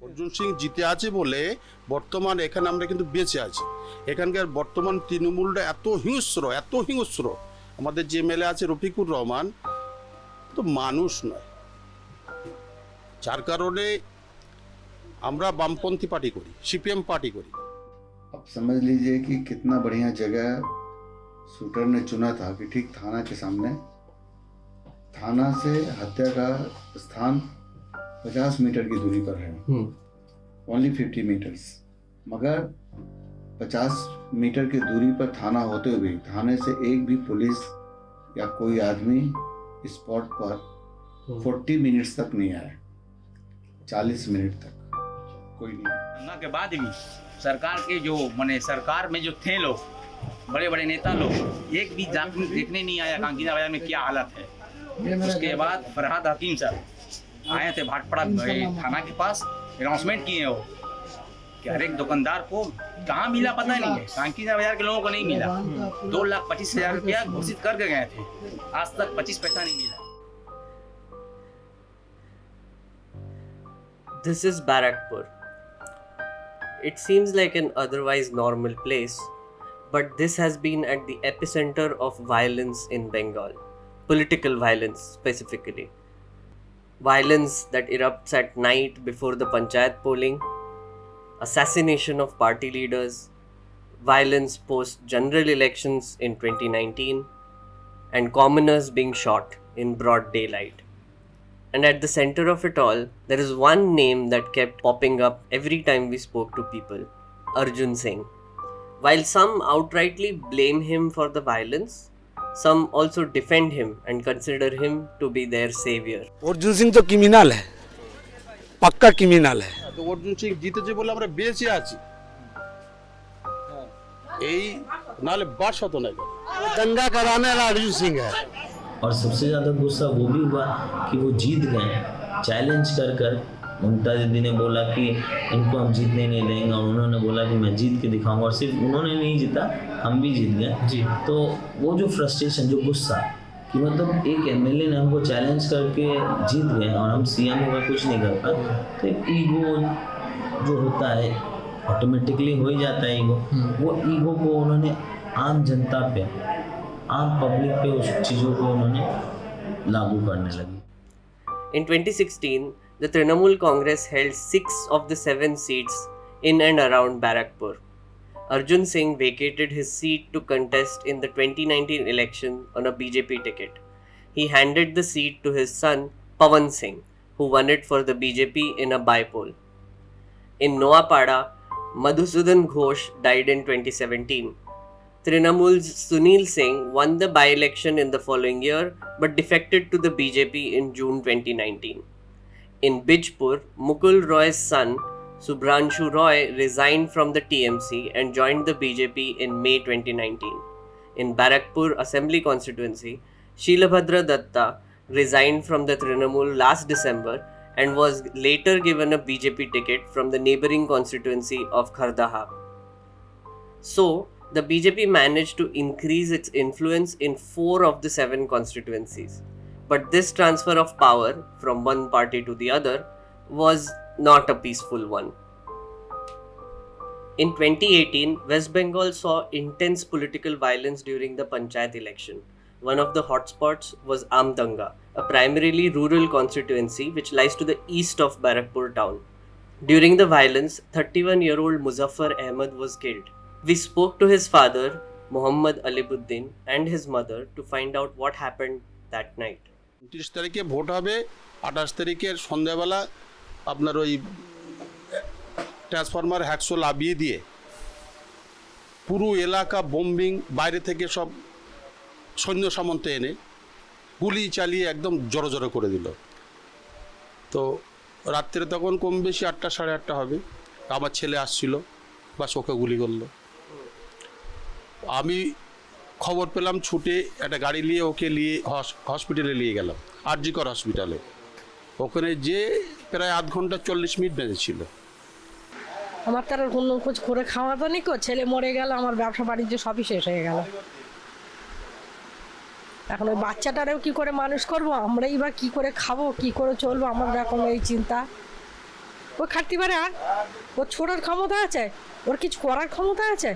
অর্জুন সিং জিতে আছে বলে বর্তমান এখানে আমরা কিন্তু বেঁচে আছি। এখানকার বর্তমান তৃণমূলটা এত হিংস্র। আমাদের যে এমএলএ আছে রফিকুর রহমান তো মানুষ নয়, যার কারণে আমরা বামপন্থী পার্টি करी, सीपीएम पार्टी करी। अब समझ लीजिए कि कितना बढ़िया जगह शूटर ने चुना था कि ठीक थाना के सामने, थाना से हत्या का स्थान 50 मीटर की दूरी पर है, ओनली 50 मीटर्स। मगर 50 मीटर की दूरी पर थाना होते हुए थाने से एक भी पुलिस या कोई आदमी स्पॉट पर 40 मिनट्स तक नहीं आया, 40 मिनट तक कोई नहीं। दंगा के बाद भी सरकार के जो माने सरकार में जो थे लोग, बड़े बड़े नेता लोग, एक भी देखने नहीं आया कांकीना बाजार में क्या हालत है। उसके बाद फरहाद हकीम साहब आए थे भाटपड़ा थाना के पास, अनाउंसमेंट किए हो कि हर एक दुकानदार को कहाँ मिला पता नहीं है, कांकीना बाजार के लोगों को नहीं मिला। 2,25,000 रुपया घोषित करके गए थे, आज तक 25 पैसा नहीं मिला। This is Barakpur. It seems like an otherwise normal place, but this has been at the epicenter of violence in Bengal, political violence specifically. Violence that erupts at night before the panchayat polling, assassination of party leaders, violence post general elections in 2019, and commoners being shot in broad daylight. And at the center of it all, there is one name that kept popping up every time we spoke to people: Arjun Singh. While some outrightly blame him for the violence, some also defend him and consider him to be their savior. Arjun Singh तो criminal है, पक्का criminal है। তো অর্জুন সিং জিতেছে বলে আমরা বেঁচে আছি, এই নালে বাস হতো না। दंगा कराने वाला अर्जुन सिंह है। और सबसे ज़्यादा गुस्सा वो भी हुआ कि वो जीत गए, चैलेंज कर कर ममता दीदी ने बोला कि इनको हम जीतने नहीं देंगे, और उन्होंने बोला कि मैं जीत के दिखाऊंगा, और सिर्फ उन्होंने नहीं जीता, हम भी जीत गए जी। तो वो जो फ्रस्ट्रेशन, जो गुस्सा कि मतलब एक एमएलए ने हमको चैलेंज करके जीत गए और हम सीएम होकर कुछ नहीं कर पाए, तो एक ईगो जो होता है ऑटोमेटिकली हो ही जाता है ईगो। वो ईगो को उन्होंने आम जनता पे, आम पब्लिक पे उस चीज़ों को उन्होंने लागू करने लगी। In 2016, the Trinamool Congress held 6 of the 7 seats in and around Barakpur. Arjun Singh vacated his seat to contest in the 2019 election on a BJP ticket. He handed the seat to his son Pawan Singh, who won it for the BJP in a by-poll. In Noapada, Madhusudan Ghosh died in 2017. Trinamool's Sunil Singh won the by-election in the following year but defected to the BJP in June 2019. In Bijpur, Mukul Roy's son Subhranshu Roy resigned from the TMC and joined the BJP in May 2019. In Barakpur Assembly constituency, Sheelabhadra Datta resigned from the Trinamool last December and was later given a BJP ticket from the neighbouring constituency of Khardaha. So, the BJP managed to increase its influence in 4 of the 7 constituencies. But this transfer of power from one party to the other was not a peaceful one. In 2018, West Bengal saw intense political violence during the panchayat election. One of the hotspots was Amdanga, a primarily rural constituency which lies to the east of Barakpur town. During the violence, 31-year-old Muzaffar Ahmed was killed. We spoke to his father, Muhammad Alibuddin, and his mother to find out what happened that night. 29 তারিখে vote হবে, 28 তারিখের সন্ধ্যাবেলা আপনার ওই transformer hacksaw লাভিয়ে দিয়ে পুরো এলাকা bombing, বাইরে থেকে সব সৈন্য সামন্ত এনে গুলি চালিয়ে একদম জড়ো জড়ো করে দিল। তো রাত্রে তখন কম বেশি 8টা সাড়ে 8টা হবে, আমার ছেলে আসছিল, বাস ওকে গুলি করলো। আমি খবর পেলাম, ছুটে একটা গাড়ি নিয়ে ওকে নিয়ে হসপিটালে নিয়ে গেলাম, আরজি কর হসপিটালে। ওখানে যে প্রায় আধ ঘন্টা 40 মিনিট বেঁধেছিল। আমার তার কোনো খোঁজ করে খাওয়া তো নি, ছেলে মরে গেল, আমার ব্যবসা বাণিজ্য সবই শেষ হয়ে গেল। এখন ওই বাচ্চাটারেও কি করে মানুষ করব, আমরাই বা কি করে খাবো, কি করে চলবো, আমার এখন এই চিন্তা। ও খাটতে পারে, আর ওর ছোড়ার ক্ষমতা আছে, ওর কিছু করার ক্ষমতা আছে?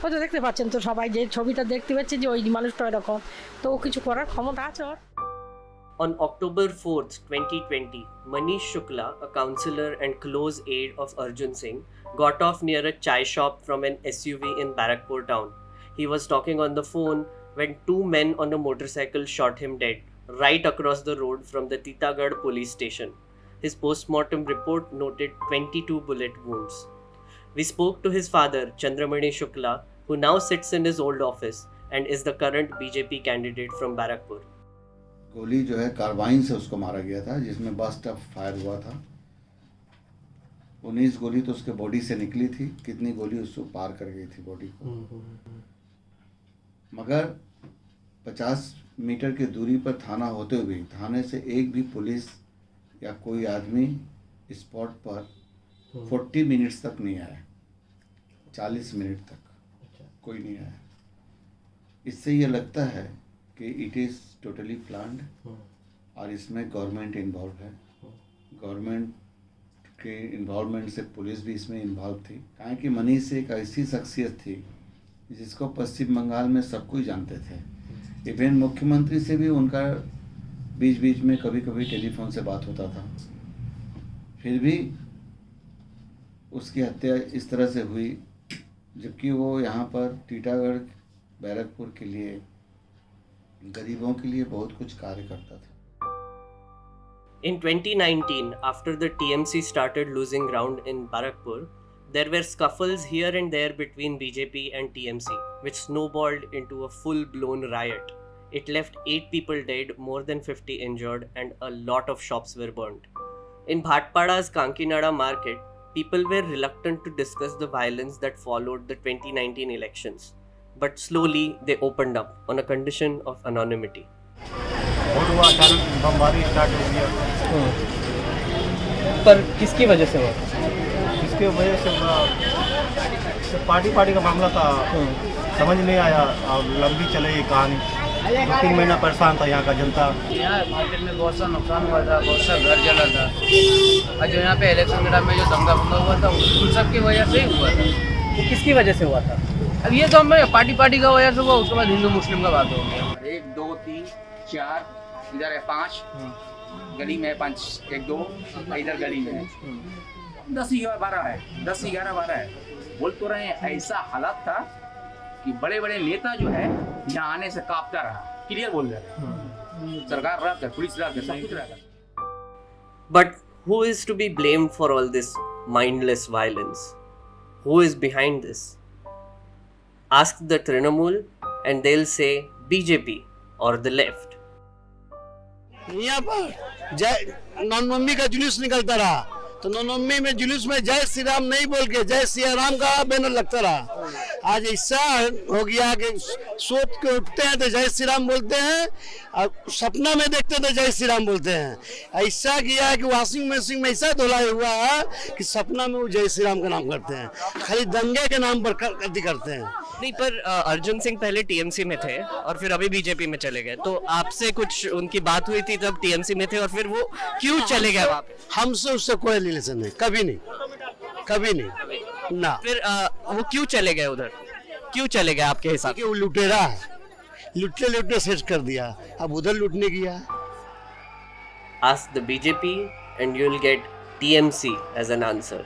হয়তো দেখতে পাচ্ছেন তো সবাই, যে ছবিটা দেখতে পাচ্ছে যে ওই মানুষটা এরকম, তো ও কিছু করার ক্ষমতা আছে ওর? On October 4th, 2020, Manish Shukla, a councillor and close aide of Arjun Singh, got off near a chai shop from an SUV in Barakpur town. He was talking on the phone when two men on a motorcycle shot him dead, right across the road from the Titagarh police station. His post-mortem report noted 22 bullet wounds. We spoke to his father, Chandramani Shukla, who now sits in his old office and is the current BJP candidate from Barakpur. गोली जो है carbene से उसको मारा गया था, जिसमें bast up fire हुआ था। 19 गोली तो उसके बॉडी से निकली थी, कितनी गोली उसको पार कर गई थी बॉडी को। मगर 50 मीटर की दूरी पर थाना होते हुए थाने से एक भी पुलिस या कोई आदमी स्पॉट पर 40 मिनट्स तक नहीं आया, 40 मिनट तक कोई नहीं आया। इससे ये लगता है कि इट इज़ टोटली प्लान्ड और इसमें गवर्नमेंट इन्वॉल्व है। गवर्नमेंट के इन्वॉल्वमेंट से पुलिस भी इसमें इन्वॉल्व थी। कहाँ कि मनीष एक ऐसी शख्सियत थी जिसको पश्चिम बंगाल में सब कोई जानते थे। इवन मुख्यमंत्री से भी उनका बीच बीच में कभी कभी टेलीफोन से बात होता था। फिर भी उसकी हत्या इस तरह से हुई, जबकि वो यहाँ पर टीटागढ़ बैरकपुर के लिए, गरीबों के लिए बहुत कुछ कार्य करता था। In 2019, after the TMC started losing ground in Barakpur, there were scuffles here and there between BJP and TMC, which snowballed into a full-blown riot. It left 8 people dead, more than 50 injured, and a lot of shops were burned. In Bhatpada's Kankinada market, people were reluctant to discuss the violence that followed the 2019 elections. But slowly they opened up on a condition of anonymity. Vote हुआ, अचानक बमबारी start हो गया। पर किसकी वजह से हुआ? इसके वजह से पार्टी का मामला था, समझ नहीं आया और लंबी चले ये कहानी। 2-3 महीना परेशान था यहाँ का जनता। यहाँ मार्केट में बहुत सा नुकसान हुआ था, बहुत सा घर जला था, और जो यहाँ पे इलेक्शन के टाइम में जो दंगा फंगा हुआ था उन सब की वजह से ही हुआ था। वो किसकी वजह से हुआ था? अब ये तो हमें पार्टी का वजह से हुआ, उसके बाद हिंदू मुस्लिम का बात हो गया। 1 2 3 4 इधर है 5 गली में है 5 1 2 इधर गली में है 10 11 12 है 10 11 12 है। बोल तो रहे हैं ऐसा हालत था कि बड़े बड़े नेता जो है यहाँ आने से कांपता रहा। क्लियर बोल रहे हैं, सरकार रहता है, पुलिस रहता है, सब कुछ रहता है। But who is to be blamed for all this mindless violence? Who is behind this? Ask the Trinamool and they'll say BJP or the left. यहाँ पर जय नवमी का जुलूस निकलता रहा, तो नवमी में जुलूस में जय श्री राम नहीं बोल के जय सिया राम का बैनर लगता रहा। आज ऐसा हो गया कि सोच के उठते हैं तो जय श्री राम बोलते हैं और सपना में देखते तो जय श्री राम बोलते हैं। ऐसा किया है कि वॉशिंग मशीन में ऐसा धुलाई हुआ है कि सपना में वो जय श्री राम का नाम करते हैं, खाली दंगे के नाम पर करते हैं। नहीं, पर अर्जुन सिंह पहले टीएमसी में थे और फिर अभी बीजेपी में चले गए, तो आपसे कुछ उनकी बात हुई थी तब टीएमसी में थे और फिर वो क्यों चले गए वहाँ पे? हमसे उससे कोई रिलेशन नहीं, कभी नहीं ना। फिर वो क्यों चले गए उधर? क्यों चले गए आपके हिसाब कि वो लुटेरा है, लुटने सेट कर दिया, अब उधर लुटने गया। Ask the BJP and you'll get TMC as an answer.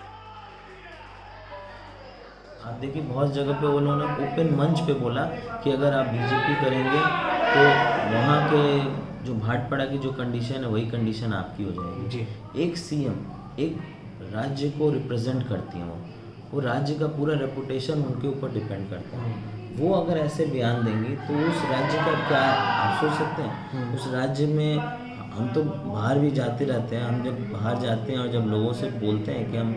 आप देखिए बहुत जगह पे उन्होंने ओपन मंच पे बोला कि अगर आप बीजेपी करेंगे तो वहाँ के जो भाटपाड़ा की जो कंडीशन है वही कंडीशन आपकी हो जाएगी जी। एक सीएम एक राज्य को रिप्रेजेंट करती हैं, वो राज्य का पूरा रेपुटेशन उनके ऊपर डिपेंड करता है। वो अगर ऐसे बयान देंगी तो उस राज्य का क्या आप सोच सकते हैं? उस राज्य में हम तो बाहर भी जाते रहते हैं, हम जब बाहर जाते हैं और जब लोगों से बोलते हैं कि हम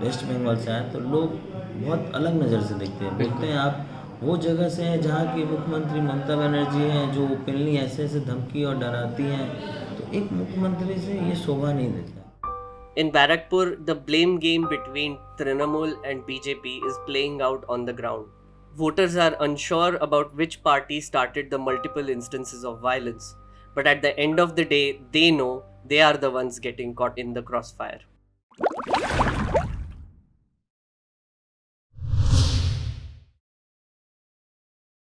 वेस्ट बंगाल से आए तो लोग बहुत अलग नज़र से देखते हैं, बोलते हैं आप वो जगह से हैं जहाँ की मुख्यमंत्री ममता बनर्जी हैं जो ओपनली ऐसे ऐसे धमकी और डराती हैं, तो एक मुख्यमंत्री से ये शोभा नहीं देता। In Barakpur, the blame game between Trinamool and BJP is playing out on the ground. Voters are unsure about which party started the multiple instances of violence, but at the end of the day, they know they are the ones getting caught in the crossfire.